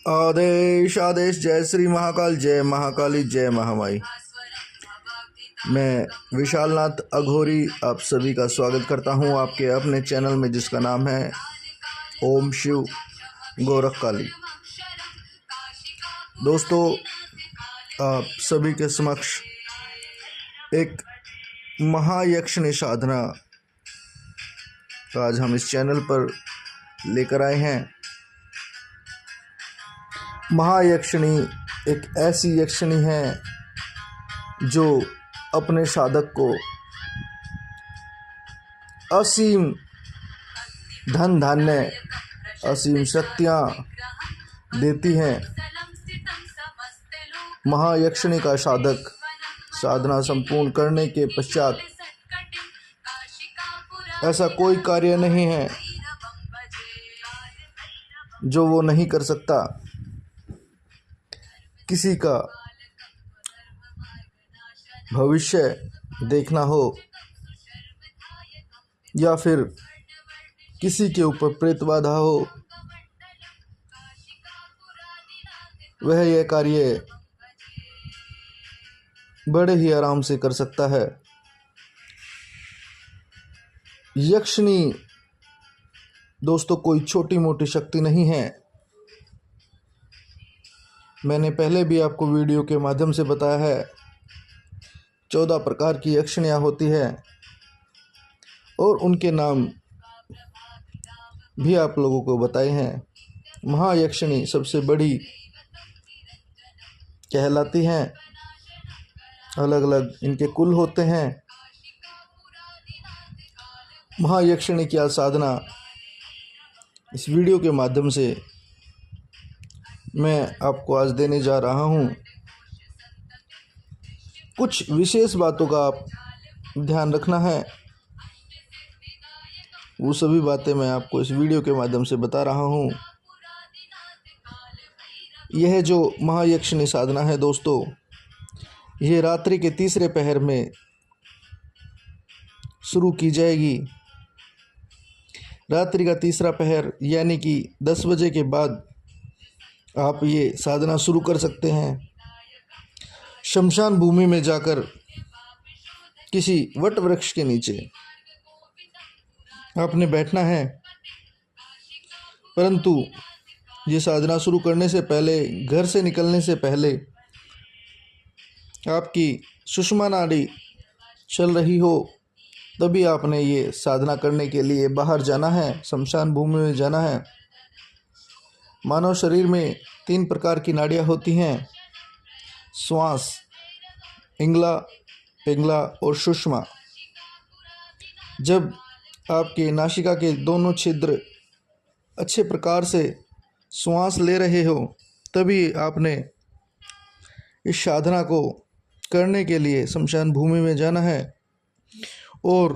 आदेश आदेश। जय श्री महाकाल, जय महाकाली, जय महामाई। मैं विशालनाथ अघोरी आप सभी का स्वागत करता हूं आपके अपने चैनल में, जिसका नाम है ओम शिव गोरख काली। दोस्तों, आप सभी के समक्ष एक महायक्षिणी साधना आज हम इस चैनल पर लेकर आए हैं। महायक्षिणी एक ऐसी यक्षिणी है जो अपने साधक को असीम धन धान्य, असीम शक्तियाँ देती हैं। महायक्षिणी का साधक साधना संपूर्ण करने के पश्चात ऐसा कोई कार्य नहीं है जो वो नहीं कर सकता। किसी का भविष्य देखना हो या फिर किसी के ऊपर प्रेत बाधा हो, वह यह कार्य बड़े ही आराम से कर सकता है। यक्षिणी दोस्तों कोई छोटी मोटी शक्ति नहीं है। मैंने पहले भी आपको वीडियो के माध्यम से बताया है, 14 प्रकार की यक्षिणियाँ होती है और उनके नाम भी आप लोगों को बताए हैं। महायक्षिणी सबसे बड़ी कहलाती हैं। अलग अलग इनके कुल होते हैं। महायक्षिणी की साधना इस वीडियो के माध्यम से मैं आपको आज देने जा रहा हूँ। कुछ विशेष बातों का आप ध्यान रखना है, वो सभी बातें मैं आपको इस वीडियो के माध्यम से बता रहा हूँ। यह जो महायक्षिणी साधना है दोस्तों, यह रात्रि के तीसरे पहर में शुरू की जाएगी। रात्रि का तीसरा पहर यानी कि 10 बजे के बाद आप ये साधना शुरू कर सकते हैं। शमशान भूमि में जाकर किसी वट वृक्ष के नीचे आपने बैठना है, परंतु ये साधना शुरू करने से पहले, घर से निकलने से पहले आपकी सुषमा नाड़ी चल रही हो, तभी आपने ये साधना करने के लिए बाहर जाना है, शमशान भूमि में जाना है। मानव शरीर में 3 प्रकार की नाड़ियाँ होती हैं: श्वास, इंगला, पिंगला और सुषमा। जब आपके नासिका के दोनों छिद्र अच्छे प्रकार से श्वास ले रहे हो, तभी आपने इस साधना को करने के लिए शमशान भूमि में जाना है और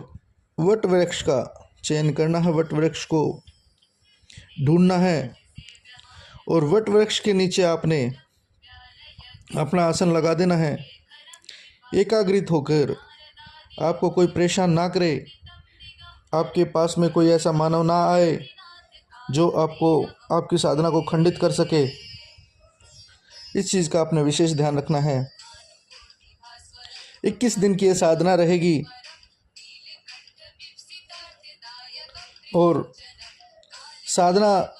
वट वृक्ष का चयन करना है। वट वृक्ष को ढूंढना है और वट वृक्ष के नीचे आपने अपना आसन लगा देना है। एकाग्रित होकर, आपको कोई परेशान ना करे, आपके पास में कोई ऐसा मानव ना आए जो आपको आपकी साधना को खंडित कर सके। इस चीज़ का आपने विशेष ध्यान रखना है। 21 दिन की ये साधना रहेगी और साधना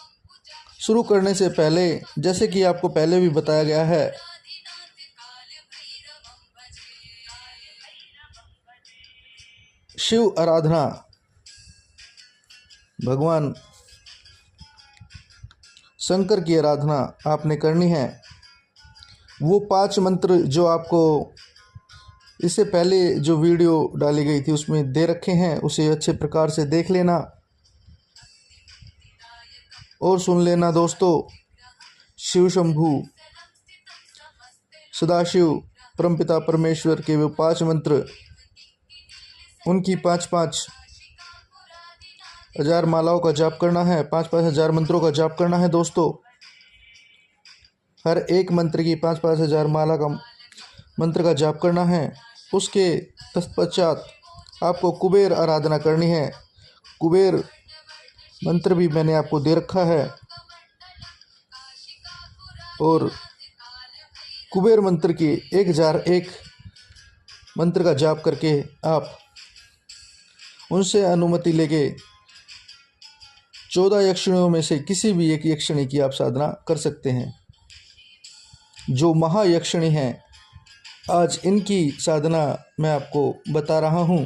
शुरू करने से पहले, जैसे कि आपको पहले भी बताया गया है, शिव आराधना, भगवान शंकर की आराधना आपने करनी है। वो 5 मंत्र जो आपको इससे पहले जो वीडियो डाली गई थी उसमें दे रखे हैं, उसे अच्छे प्रकार से देख लेना और सुन लेना दोस्तों। शिव शंभु, सदाशिव, परमपिता परमेश्वर के वो 5 मंत्र, उनकी 5-5 हजार मालाओं का जाप करना है। 5-5 हजार मंत्रों का जाप करना है दोस्तों। हर एक मंत्र की 5-5 हजार माला का मंत्र का जाप करना है। उसके तत्पश्चात आपको कुबेर आराधना करनी है। कुबेर मंत्र भी मैंने आपको दे रखा है। और कुबेर मंत्र की 1001 मंत्र का जाप करके आप उनसे अनुमति लेके 14 यक्षिणियों में से किसी भी एक यक्षिणी की आप साधना कर सकते हैं। जो महायक्षिणी हैं, आज इनकी साधना मैं आपको बता रहा हूँ,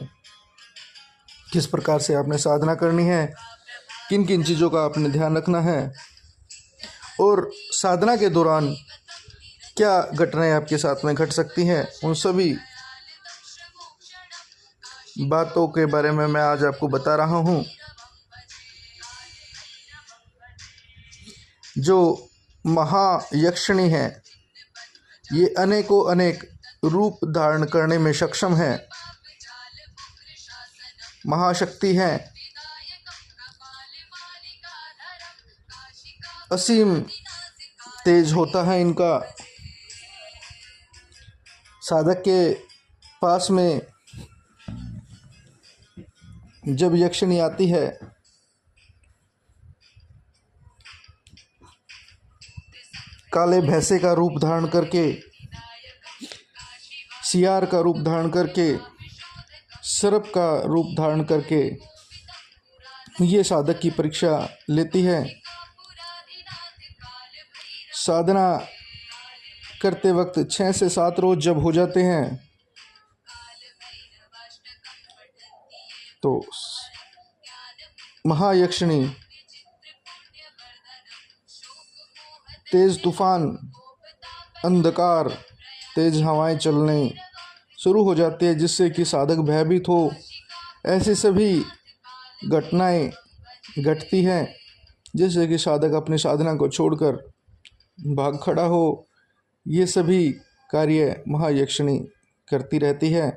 किस प्रकार से आपने साधना करनी है, किन किन चीज़ों का आपने ध्यान रखना है और साधना के दौरान क्या घटनाएं आपके साथ में घट सकती हैं, उन सभी बातों के बारे में मैं आज आपको बता रहा हूँ। जो महायक्षिणी हैं, ये अनेकों अनेक रूप धारण करने में सक्षम है, महाशक्ति हैं, असीम तेज होता है इनका। साधक के पास में जब यक्षिणी आती है काले भैंसे का रूप धारण करके, सियार का रूप धारण करके, सर्प का रूप धारण करके ये साधक की परीक्षा लेती है। साधना करते वक्त 6 से 7 रोज जब हो जाते हैं तो महायक्षिणी तेज तूफान, अंधकार, तेज हवाएं चलने शुरू हो जाती है, जिससे कि साधक भयभीत हो। ऐसी सभी घटनाएं घटती हैं जिससे कि साधक अपनी साधना को छोड़कर भाग खड़ा हो। ये सभी कार्य महायक्षिणी करती रहती है।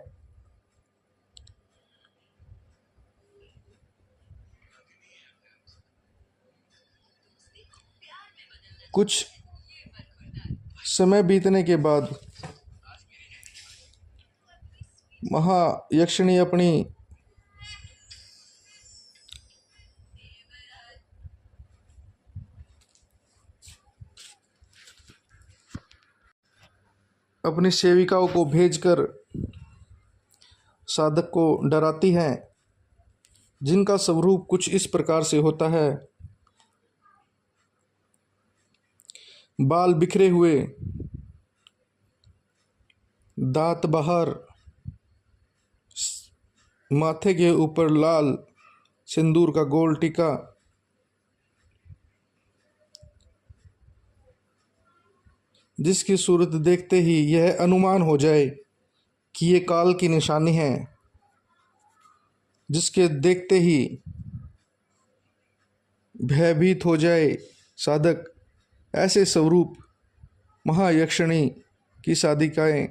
कुछ समय बीतने के बाद महायक्षिणी अपनी सेविकाओं को भेजकर साधक को डराती हैं, जिनका स्वरूप कुछ इस प्रकार से होता है। बाल बिखरे हुए, दांत बाहर, माथे के ऊपर लाल सिंदूर का गोल टीका, जिसकी सूरत देखते ही यह अनुमान हो जाए कि ये काल की निशानी है, जिसके देखते ही भयभीत हो जाए साधक। ऐसे स्वरूप महायक्षिणी की साधिकाएं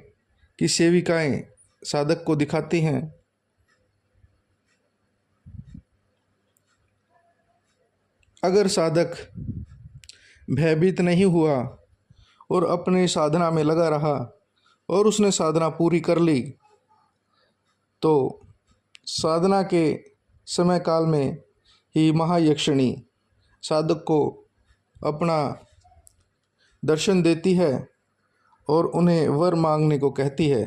की सेविकाएं साधक को दिखाती हैं। अगर साधक भयभीत नहीं हुआ और अपनी साधना में लगा रहा और उसने साधना पूरी कर ली, तो साधना के समय काल में ही महायक्षिणी साधक को अपना दर्शन देती है और उन्हें वर मांगने को कहती है।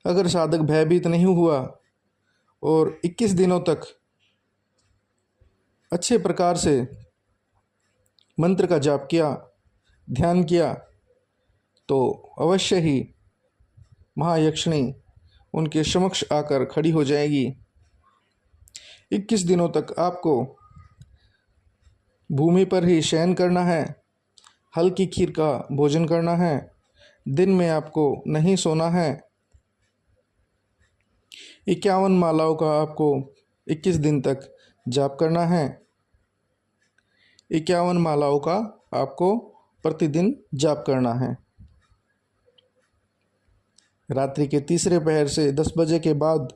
अगर साधक भयभीत नहीं हुआ और 21 दिनों तक अच्छे प्रकार से मंत्र का जाप किया, ध्यान किया, तो अवश्य ही महायक्षिणी उनके समक्ष आकर खड़ी हो जाएगी। 21 दिनों तक आपको भूमि पर ही शयन करना है, हल्की खीर का भोजन करना है, दिन में आपको नहीं सोना है। 51 मालाओं का आपको 21 दिन तक जाप करना है। 51 मालाओं का आपको प्रतिदिन जाप करना है। रात्रि के तीसरे पहर से 10 बजे के बाद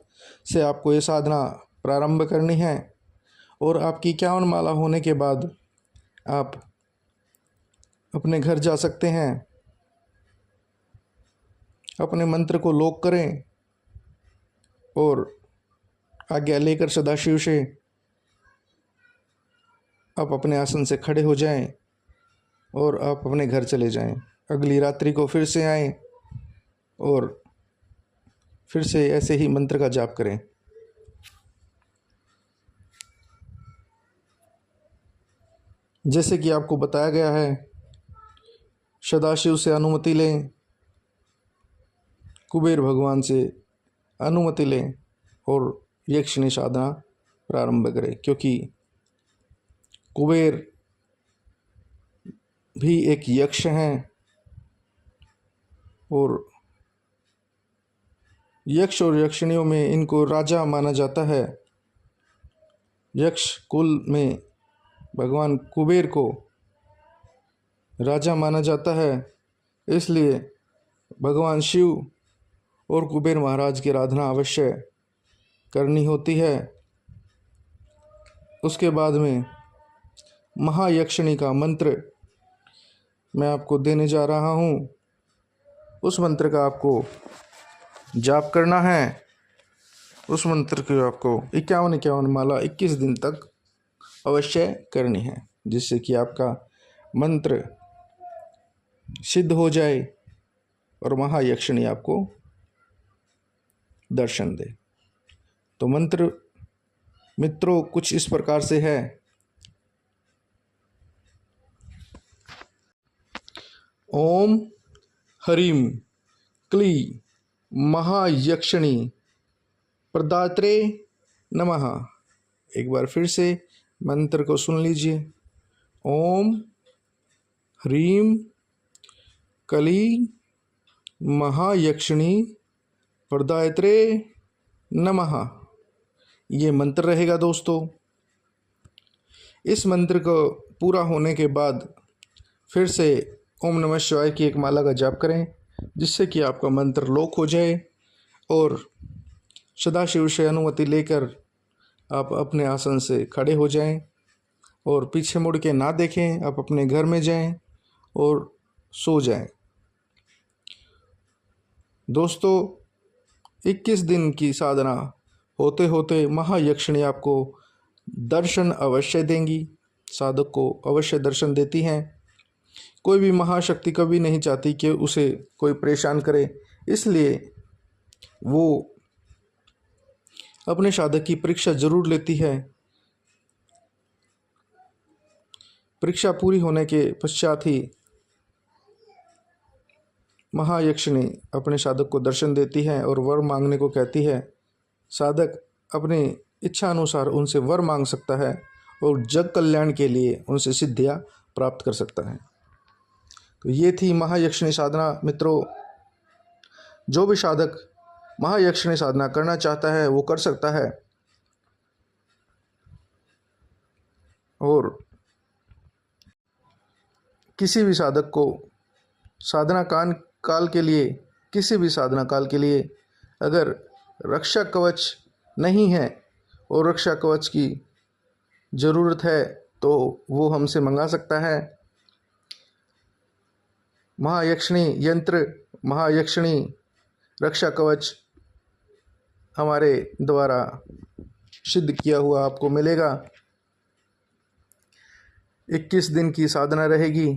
से आपको ये साधना प्रारंभ करनी है और आपकी 51 माला होने के बाद आप अपने घर जा सकते हैं। अपने मंत्र को लॉक करें और आज्ञा लेकर सदाशिव से आप अपने आसन से खड़े हो जाएं। और आप अपने घर चले जाएं। अगली रात्रि को फिर से आएं और फिर से ऐसे ही मंत्र का जाप करें। जैसे कि आपको बताया गया है, सदाशिव से अनुमति लें, कुबेर भगवान से अनुमति लें और यक्षिणी साधना प्रारंभ करें, क्योंकि कुबेर भी एक यक्ष हैं और यक्ष और यक्षिणियों में इनको राजा माना जाता है। यक्ष कुल में भगवान कुबेर को राजा माना जाता है, इसलिए भगवान शिव और कुबेर महाराज की आराधना अवश्य करनी होती है। उसके बाद में महायक्षिणी का मंत्र मैं आपको देने जा रहा हूँ। उस मंत्र का आपको जाप करना है। उस मंत्र की आपको 51 माला 21 दिन तक अवश्य करनी है, जिससे कि आपका मंत्र सिद्ध हो जाए और महायक्षिणी आपको दर्शन दे। तो मंत्र मित्रों कुछ इस प्रकार से है। ओम ह्रीं क्लीं महायक्षिणी प्रदात्रे नमः। एक बार फिर से मंत्र को सुन लीजिए। ओम ह्रीं क्लीं महायक्षिणी प्रदात्रे नमः। ये मंत्र रहेगा दोस्तों। इस मंत्र को पूरा होने के बाद फिर से ओम नमः शिवाय की एक माला का जाप करें, जिससे कि आपका मंत्र लोक हो जाए और सदाशिव से अनुमति लेकर आप अपने आसन से खड़े हो जाएं और पीछे मुड़ के ना देखें। आप अपने घर में जाएं और सो जाएं। दोस्तों 21 दिन की साधना होते होते महायक्षिणी आपको दर्शन अवश्य देंगी, साधक को अवश्य दर्शन देती हैं। कोई भी महाशक्ति कभी नहीं चाहती कि उसे कोई परेशान करे, इसलिए वो अपने साधक की परीक्षा जरूर लेती है। परीक्षा पूरी होने के पश्चात ही महायक्षिणी अपने साधक को दर्शन देती है और वर मांगने को कहती है। साधक अपनी इच्छा अनुसार उनसे वर मांग सकता है और जग कल्याण के लिए उनसे सिद्धियां प्राप्त कर सकता है। तो ये थी महायक्षिणी साधना। मित्रों, जो भी साधक महायक्षिणी साधना करना चाहता है वो कर सकता है और किसी भी साधक को साधना काल के लिए, किसी भी साधना काल के लिए अगर रक्षा कवच नहीं है और रक्षा कवच की ज़रूरत है तो वो हमसे मंगा सकता है। महायक्षिणी यंत्र, महायक्षिणी रक्षा कवच हमारे द्वारा सिद्ध किया हुआ आपको मिलेगा। 21 दिन की साधना रहेगी।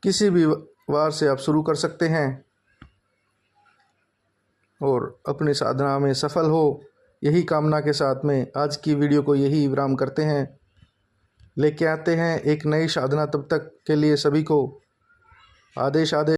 किसी भी वार से आप शुरू कर सकते हैं और अपनी साधना में सफल हो, यही कामना के साथ में आज की वीडियो को यही विराम करते हैं। लेके आते हैं एक नई साधना। तब तक के लिए सभी को आदेश